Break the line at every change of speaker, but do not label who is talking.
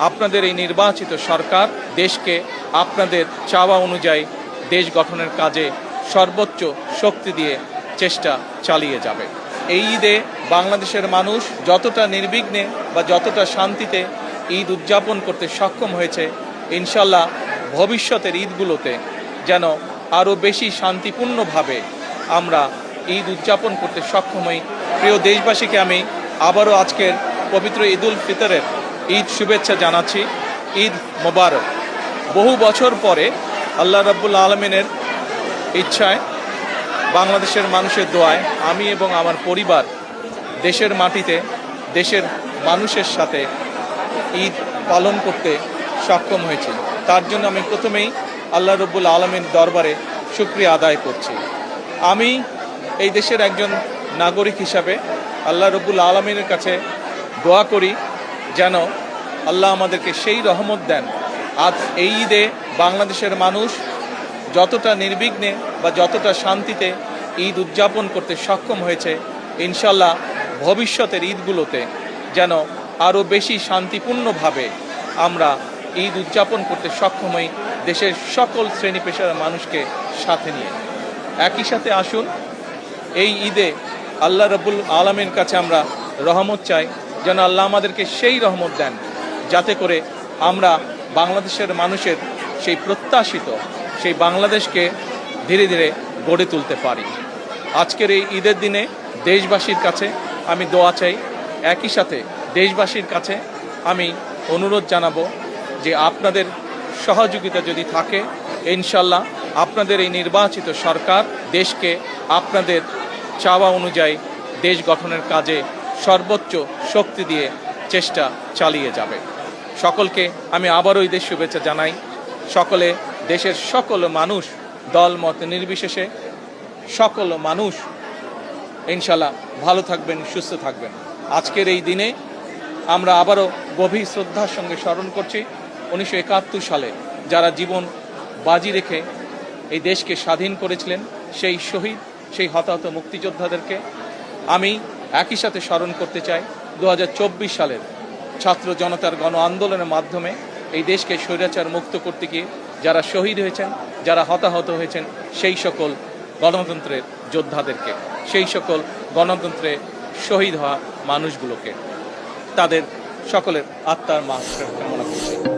আপনাদের এই নির্বাচিত সরকার দেশকে আপনাদের চাওয়া অনুযায়ী দেশ গঠনের কাজে সর্বোচ্চ শক্তি দিয়ে চেষ্টা চালিয়ে যাবে। এই ঈদে বাংলাদেশের মানুষ যতটা নির্বিঘ্নে বা যতটা শান্তিতে ঈদ উদযাপন করতে সক্ষম হয়েছে, ইনশাল্লাহ ভবিষ্যতের ঈদগুলোতে যেন আরও বেশি শান্তিপূর্ণভাবে আমরা ঈদ উদযাপন করতে সক্ষম হই। প্রিয় দেশবাসীকে আমি আবারও আজকের পবিত্র ঈদ উল ফিতরের ঈদ শুভেচ্ছা জানাচ্ছি। ঈদ মোবারক। বহু বছর পরে আল্লাহ রাব্বুল আলামিনের ইচ্ছায়, বাংলাদেশের মানুষের দোয়ায় আমি এবং আমার পরিবার দেশের মাটিতে দেশের মানুষের সাথে ঈদ পালন করতে সক্ষম হয়েছি। তার জন্য আমি প্রথমেই আল্লাহ রাব্বুল আলামিনের দরবারে শুকরিয়া আদায় করছি। আমি এই দেশের একজন নাগরিক হিসাবে আল্লাহ রাব্বুল আলামিনের কাছে দোয়া করি যেন আল্লাহ আমাদেরকে সেই রহমত দেন, আজ এই ঈদে বাংলাদেশের মানুষ যতটা নির্বিঘ্নে বা যতটা শান্তিতে ঈদ উদযাপন করতে সক্ষম হয়েছে, ইনশাল্লাহ ভবিষ্যতের ঈদগুলোতে যেন আরও বেশি শান্তিপূর্ণভাবে আমরা ঈদ উদযাপন করতে সক্ষম হই, দেশের সকল শ্রেণী পেশার মানুষকে সাথে নিয়ে। একই সাথে আসুন এই ঈদে আল্লাহ রাব্বুল আলামিনের কাছে আমরা রহমত চাই, যেন আল্লাহ আমাদেরকে সেই রহমত দেন যাতে করে আমরা বাংলাদেশের মানুষের সেই প্রত্যাশিত সেই বাংলাদেশকে ধীরে ধীরে গড়ে তুলতে পারি। আজকের এই ঈদের দিনে দেশবাসীর কাছে আমি দোয়া চাই, একই সাথে দেশবাসীর কাছে আমি অনুরোধ জানাবো যে আপনাদের সহযোগিতা যদি থাকে, ইনশাল্লাহ আপনাদের এই নির্বাচিত সরকার দেশকে আপনাদের চাওয়া অনুযায়ী দেশ গঠনের কাজে সর্বোচ্চ শক্তি দিয়ে চেষ্টা চালিয়ে যাবে। সকলকে আমি আবারও ঈদের শুভেচ্ছা জানাই। সকলে, দেশের সকল মানুষ, দল মত নির্বিশেষে সকল মানুষ ইনশাল্লাহ ভালো থাকবেন, সুস্থ থাকবেন। আজকের এই দিনে আমরা আবারও গভীর শ্রদ্ধার সঙ্গে স্মরণ করছি 1971 সালে যারা জীবন বাজি রেখে এই দেশকে স্বাধীন করেছিলেন, সেই শহীদ, সেই হতাহত মুক্তিযোদ্ধাদেরকে আমি একই সাথে স্মরণ করতে চাই 2024 সালের ছাত্র জনতার গণ আন্দোলনের মাধ্যমে এই দেশকে স্বৈরাচার মুক্ত করতে গিয়ে যারা শহীদ হয়েছেন, যারা হতাহত হয়েছেন, সেই সকল গণতন্ত্রের যোদ্ধাদেরকে, সেই সকল গণতন্ত্রে শহীদ হওয়া মানুষগুলোকে, তাদের সকলের আত্মার মাগফিরাত কামনা করছি।